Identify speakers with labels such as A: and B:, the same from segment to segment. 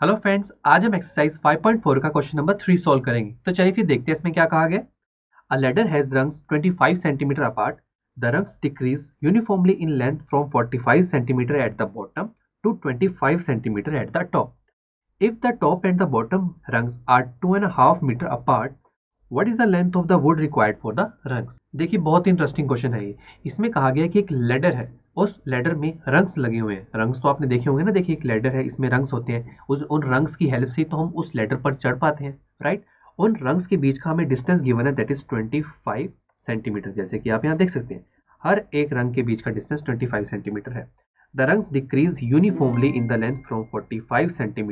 A: Hello friends, आज हम exercise 5.4 का क्वेश्चन नंबर 3 सॉल्व करेंगे। तो चलिए फिर देखते हैं इसमें क्या कहा गया। A ladder has rungs 25 centimetre apart. The rungs decrease uniformly in length from 45 centimetre at the bottom to 25 centimetre at the top. If the top and the bottom rungs are 2.5 metre apart, what is the length of the wood required for the rungs? देखिए बहुत interesting question है ये। इसमें कहा गया है कि एक लेडर है, उस लेडर में रंग्स लगे हुए हैं। रंग्स तो आपने देखे होंगे ना, देखिए एक लेडर है, इसमें रंग्स होते हैं। उन रंग्स की हेल्प से तो हम उस लेडर पर चढ़ पाते हैं, राइट। उन रंग्स के बीच का हमें डिस्टेंस गिवन है, दैट इज 25 सेंटीमीटर। जैसे कि आप यहाँ देख सकते हैं, हर एक रंग के बीच का डिस्टेंस 25 सेंटीमीटर है। The rungs decrease uniformly in the length from 45 cm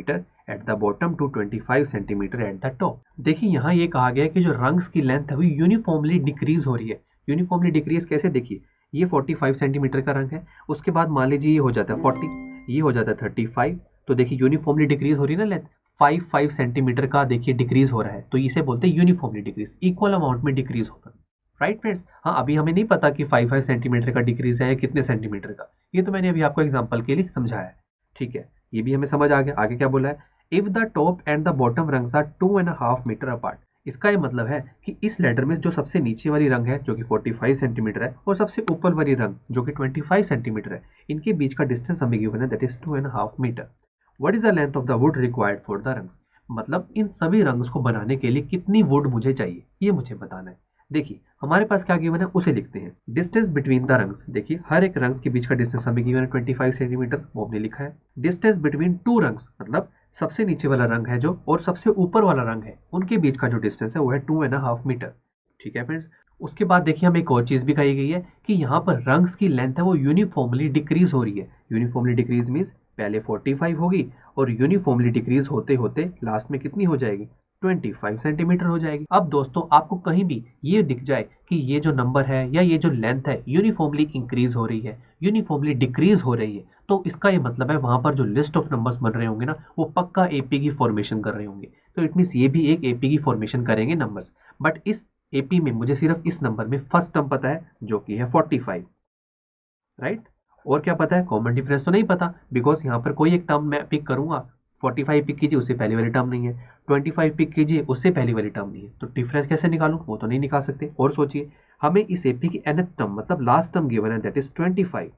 A: at the bottom to 25 cm at the top। देखिए यहाँ ये कहा गया है कि जो रंग्स की लेंथ है वो यूनिफॉर्मली डिक्रीज हो रही है। यूनिफॉर्मली डिक्रीज कैसे? देखिए ये 45 सेंटीमीटर का रंग है, उसके बाद मान लीजिए ये हो जाता है 40, ये हो जाता है 35। तो देखिए यूनिफॉर्मली डिक्रीज हो रही है ना लेंथ, 5 सेंटीमीटर का देखिए डिक्रीज हो रहा है, तो इसे बोलते हैं यूनिफॉर्मली डिक्रीज, इक्वल अमाउंट में डिक्रीज होना, राइट फ्रेंड्स। हाँ, अभी हमें नहीं पता कि 5 सेंटीमीटर का डिक्रीज है या कितने सेंटीमीटर का, ये तो मैंने अभी आपको एग्जांपल के लिए समझाया है, ठीक है। ये भी हमें समझ आ गया। आगे क्या बोला है? If the top and the bottom rungs are 2.5 metre apart. इसका ये मतलब है कि इस लेडर में जो सबसे नीचे वाली रंग है जो कि 45 सेंटीमीटर है और सबसे ऊपर वाली रंग जो कि 25 सेंटीमीटर है, इनके बीच का डिस्टेंस हमें गिवन है, that is 2.5 metre. What is the length of the wood required for the rungs? मतलब इन सभी रंग्स को बनाने के लिए कितनी वुड मुझे चाहिए, ये मुझे बताना है। देखिए हमारे पास क्या गिवन है उसे लिखते हैं। डिस्टेंस बिटवीन द रंग्स, देखिए हर एक रंग्स के बीच का डिस्टेंस हमें गिवन है 25 सेंटीमीटर, वो हमने लिखा है। डिस्टेंस बिटवीन टू रंग्स, मतलब सबसे नीचे वाला रंग है जो और सबसे ऊपर वाला रंग है, उनके बीच का जो डिस्टेंस है वो है 2.5 मीटर, ठीक है फ्रेंड्स। उसके बाद देखिए हमें एक और चीज भी कही गई है कि यहाँ पर रंग्स की लेंथ है वो यूनिफॉर्मली डिक्रीज हो रही है। यूनिफॉर्मली डिक्रीज मीन्स पहले 45 होगी और यूनिफॉर्मली डिक्रीज होते होते लास्ट में कितनी हो जाएगी? 25 सेंटीमीटर हो जाएगी। अब दोस्तों आपको कहीं भी ये दिख जाए कि ये जो नंबर है या ये जो लेंथ है यूनिफॉर्मली इंक्रीज हो रही है, यूनिफॉर्मली डिक्रीज हो रही है, तो इसका ये मतलब है वहां पर जो लिस्ट ऑफ नंबर्स बन रहे होंगे ना, वो पक्का एपी की फॉर्मेशन कर रहे होंगे। तो इट मीन्स ये भी एक एपी की फॉर्मेशन करेंगे नंबर्स। बट इस एपी में मुझे सिर्फ इस नंबर में फर्स्ट टर्म पता है जो कि है 45, राइट। और क्या पता है? कॉमन डिफरेंस तो नहीं पता, बिकॉज यहाँ पर कोई एक टर्म मैं पिक करूंगा, 45 पिक कीजिए उससे पहली वाली टर्म नहीं है, 25 पिक कीजिए उससे पहली वाली टर्म नहीं है, तो डिफरेंस कैसे निकालूं? वो तो नहीं निकाल सकते। और सोचिए हमें इस एपी की nth टर्म मतलब लास्ट टर्म गिवन है, दैट इज 25।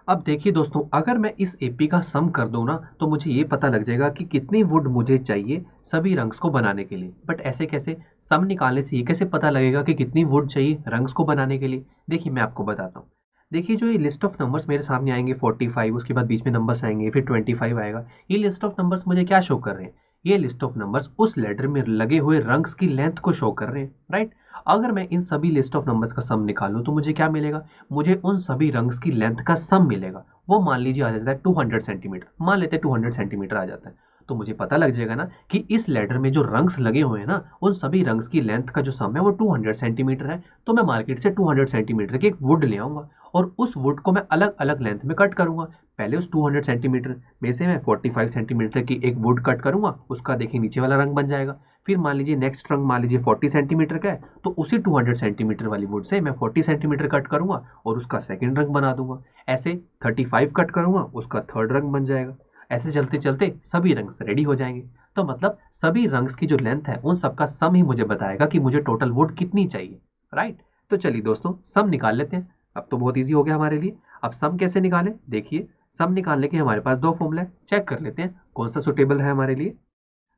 A: अब देखिए दोस्तों, अगर मैं इस एपी का सम कर दूं ना, तो मुझे ये पता लग जाएगा कि कितनी वुड मुझे चाहिए सभी रंग्स को बनाने के लिए। बट ऐसे कैसे? सम निकालने से ये कैसे पता लगेगा कि कितनी वुड चाहिए रंग्स को बनाने के लिए? देखिए मैं आपको बताता हूँ। देखिए जो ये लिस्ट ऑफ नंबर्स मेरे सामने आएंगे 45, उसके बाद बीच में नंबर्स आएंगे, फिर 25 आएगा। ये लिस्ट ऑफ नंबर्स मुझे क्या शो कर रहे हैं? ये लिस्ट ऑफ नंबर्स उस लेटर में लगे हुए रंग्स की लेंथ को शो कर रहे हैं, राइट। अगर मैं इन सभी लिस्ट ऑफ नंबर्स का सम निकालूं तो मुझे क्या मिलेगा? मुझे उन सभी रंग्स की लेंथ का सम मिलेगा। वो मान लीजिए आ जाता है 200 सेंटीमीटर, मान लेते हैं 200 सेंटीमीटर आ जाता है। तो मुझे पता लग जाएगा ना कि इस लेटर में जो रंग्स लगे हुए हैं ना, उन सभी रंग्स की लेंथ का जो सम है वो 200 सेंटीमीटर है। तो मैं मार्केट से 200 सेंटीमीटर की एक वुड ले आऊंगा और उस वुड को मैं अलग अलग लेंथ में कट करूंगा। पहले उस 200 सेंटीमीटर में से मैं 45 सेंटीमीटर की एक वुड कट करूंगा, उसका देखिए नीचे वाला रंग बन जाएगा। फिर मान लीजिए नेक्स्ट रंग मान लीजिए 40 सेंटीमीटर का है, तो उसी 200 सेंटीमीटर वाली वुड से मैं 40 सेंटीमीटर कट करूंगा और उसका सेकंड रंग बना दूंगा। ऐसे 35 कट करूंगा, उसका थर्ड रंग बन जाएगा। ऐसे चलते चलते सभी रंग्स रेडी हो जाएंगे। तो मतलब सभी रंग्स की जो लेंथ है उन सबका सम ही मुझे बताएगा कि मुझे टोटल वुड कितनी चाहिए, राइट। तो चलिए दोस्तों सम निकाल लेते हैं। अब तो बहुत ईजी हो गया हमारे लिए। अब सम कैसे निकालें? देखिए सम निकालने के हमारे पास दो फॉर्मूला है, चेक कर लेते हैं कौन सा सुटेबल है हमारे लिए।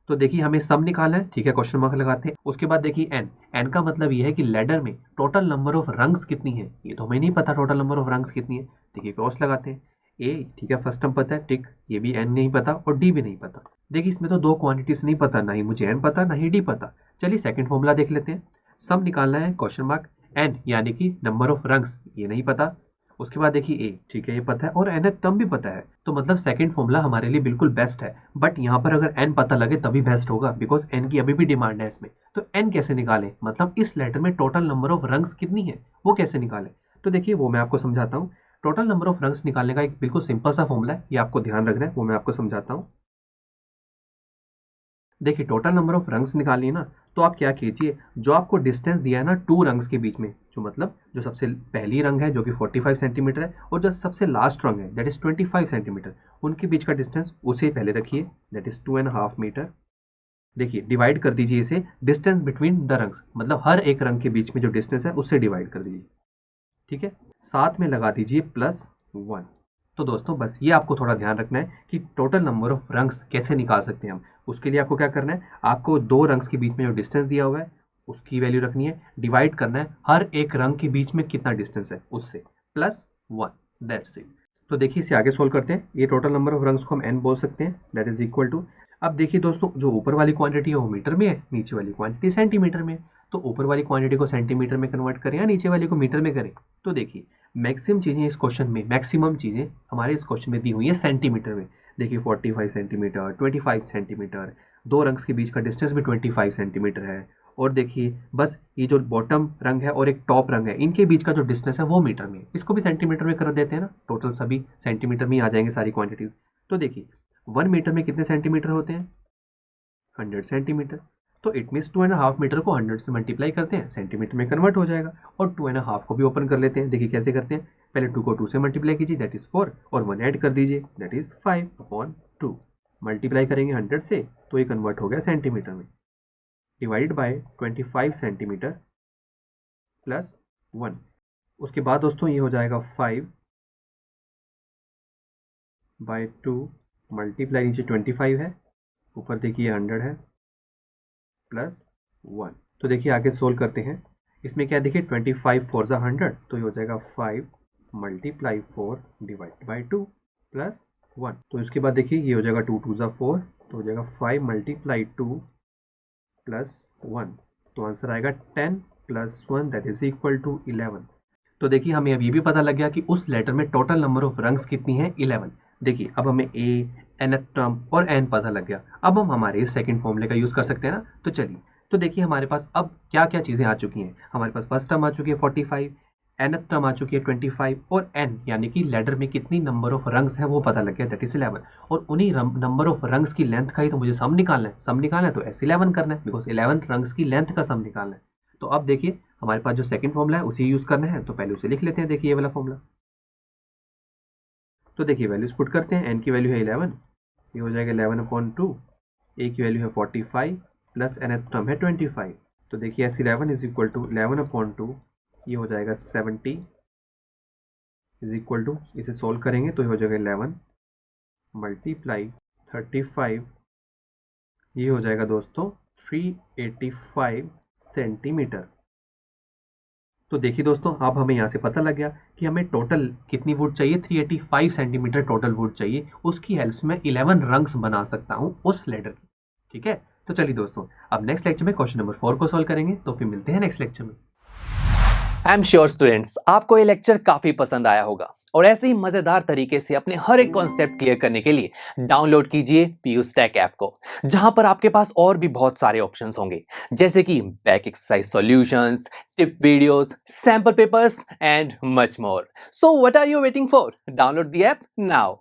A: तो देखिए हमें सम निकालना है, ठीक है, क्वेश्चन मार्क लगाते हैं। उसके बाद देखिए एन, एन का मतलब ये है कि लेडर में टोटल नंबर ऑफ रंग्स कितनी है, ये तो हमें नहीं पता टोटल नंबर ऑफ रंग्स कितनी है। देखिए क्रॉस लगाते हैं। ए ठीक है, फर्स्ट टर्म पता है, टिक। ये भी एन नहीं पता और डी भी नहीं पता। देखिए इसमें तो दो क्वांटिटीज नहीं पता, ना ही मुझे एन पता ना ही डी पता। चलिए सेकंड फॉर्मूला देख लेते हैं। सम निकालना है, क्वेश्चन मार्क एन यानी कि नंबर ऑफ रंग्स, ये नहीं पता। उसके बाद देखिए ए, ठीक है ये पता है और एन टर्म भी पता है, तो मतलब सेकंड फॉर्मूला हमारे लिए बिल्कुल बेस्ट है। बट यहाँ पर अगर एन पता लगे तभी बेस्ट होगा, बिकॉज एन की अभी भी डिमांड है इसमें। तो एन कैसे निकाले, मतलब इस लेटर में टोटल नंबर ऑफ रंग्स कितनी है वो कैसे निकाले? तो देखिए वो मैं आपको समझाता हूँ। टोटल नंबर ऑफ रंग्स निकालने का एक बिल्कुल सिंपल सा फॉर्मूला है, ये आपको ध्यान रखना है, वो मैं आपको समझाता हूँ। देखिए टोटल नंबर ऑफ रंग्स निकालिए ना, तो आप क्या कीजिए, जो आपको डिस्टेंस दिया है ना 2 रंग्स के बीच में, जो मतलब जो सबसे पहली रंग है जो कि 45 सेंटीमीटर है और जो सबसे लास्ट रंग है दैट इज 25 सेंटीमीटर, उनके बीच का डिस्टेंस उसे पहले रखिए, दैट इज 2.5 मीटर। देखिए डिवाइड कर दीजिए इसे डिस्टेंस बिटवीन द रंग्स, मतलब हर एक रंग के बीच में जो डिस्टेंस है उससे डिवाइड कर दीजिए, ठीक है। साथ में लगा दीजिए +1। तो दोस्तों बस ये आपको थोड़ा ध्यान रखना है कि टोटल नंबर ऑफ रंग्स कैसे निकाल सकते हैं हम। उसके लिए आपको क्या करना है, आपको 2 रंग्स के बीच में जो डिस्टेंस दिया हुआ है उसकी वैल्यू रखनी है, डिवाइड करना है हर एक रंग के बीच में कितना डिस्टेंस है उससे, +1, दैट्स इट। तो देखिए इसे आगे सोल्व करते हैं। ये टोटल नंबर ऑफ रंग्स को हम n बोल सकते हैं, दैट इज इक्वल टू, अब देखिए दोस्तों जो ऊपर वाली क्वांटिटी है वो मीटर में है, नीचे वाली क्वांटिटी सेंटीमीटर में है। तो ऊपर वाली क्वांटिटी को सेंटीमीटर में कन्वर्ट करें या नीचे वाली को मीटर में करें। तो देखिए मैक्सिमम चीज़ें इस क्वेश्चन में, मैक्सिमम चीज़ें हमारे इस क्वेश्चन में दी हुई है सेंटीमीटर में। देखिए 45 सेंटीमीटर, 25 सेंटीमीटर, 2 रंग्स के बीच का डिस्टेंस भी 25 सेंटीमीटर है। और देखिए बस ये जो बॉटम रंग है और एक टॉप रंग है इनके बीच का जो डिस्टेंस है वो मीटर में, इसको भी सेंटीमीटर में कर देते हैं ना, टोटल सभी सेंटीमीटर में ही आ जाएंगे सारी क्वांटिटीज। तो देखिए 1 मीटर में कितने सेंटीमीटर होते हैं, 100 सेंटीमीटर। तो इट मीन्स 2.5 मीटर को 100 से मल्टीप्लाई करते हैं, सेंटीमीटर में कन्वर्ट हो जाएगा। और 2.5 को भी ओपन कर लेते हैं, देखिए कैसे करते हैं, पहले 2 को 2 से मल्टीप्लाई कीजिए दैट इज 4 और 1 ऐड कर दीजिए दैट इज 5/2। मल्टीप्लाई करेंगे 100 से तो ये कन्वर्ट हो गया सेंटीमीटर में, डिवाइडेड बाय 25 सेंटीमीटर +1। उसके बाद दोस्तों ये हो जाएगा 5/2 मल्टीप्लाई, नीचे 25 है, ऊपर देखिए 100 है, +1। तो देखिए आगे सोल्व करते हैं। इसमें क्या देखिए 25 4 ज़ा 100, तो ये हो जाएगा 5 × 4 डिवाइड बाई 2 +1। तो इसके बाद देखिए ये हो जाएगा 2 2 ज़ा 4, तो हो जाएगा 5 × 2 +1। तो आंसर आएगा 10 + 1 दैट इज इक्वल टू 11। तो देखिए हमें अब ये भी पता लग गया कि उस लेटर में टोटल नंबर ऑफ रंग्स कितनी है, 11। देखिए अब हमें ए, nth टर्म और n पता लग गया। अब हम हमारे इस सेकंड फॉर्मूले का यूज़ कर सकते हैं ना। तो चलिए, तो देखिए हमारे पास अब क्या क्या चीज़ें आ चुकी हैं। हमारे पास फर्स्ट टर्म आ चुकी है 45, nth टर्म आ चुकी है 25 और n यानी कि लेटर में कितनी नंबर ऑफ रंग्स है वो पता लग गया, दैट इज 11। और उन्हीं नंबर ऑफ रंग्स की लेंथ का ही तो मुझे सम निकालना है। सम निकालना है तो S11 करना है, बिकॉज 11 रंग्स की लेंथ का सम निकालना है। तो अब देखिए हमारे पास जो सेकंड फॉर्मूला है उसी यूज़ करना है, तो पहले उसे लिख लेते हैं। देखिए ये वाला फॉर्मूला, तो देखिए वैल्यूज पुट करते हैं। n की वैल्यू है 11, ये हो जाएगा 11/2, a की वैल्यू है 45 प्लस nth टर्म है 25। तो देखिए S11 इज इक्वल टू 11/2, ये हो जाएगा 70 इज इक्वल टू, इसे सोल्व करेंगे तो ये हो जाएगा 11 मल्टीप्लाई 35, ये हो जाएगा दोस्तों 385 सेंटीमीटर। तो देखिए दोस्तों अब हमें यहाँ से पता लग गया कि हमें टोटल कितनी वुड चाहिए, 385 सेंटीमीटर टोटल वुड चाहिए। उसकी हेल्प से मैं 11 रंग्स बना सकता हूँ उस लेटर की, ठीक है। तो चलिए दोस्तों अब नेक्स्ट लेक्चर में क्वेश्चन नंबर 4 को सॉल्व करेंगे, तो फिर मिलते हैं नेक्स्ट लेक्चर में।
B: आई एम श्योर स्टूडेंट्स आपको ये लेक्चर काफी पसंद आया होगा और ऐसे ही मजेदार तरीके से अपने हर एक कॉन्सेप्ट क्लियर करने के लिए डाउनलोड कीजिए पीयू स्टैक ऐप को, जहां पर आपके पास और भी बहुत सारे ऑप्शंस होंगे, जैसे कि back exercise solutions, tip videos, sample papers and much more. So what are you waiting for? Download the app now.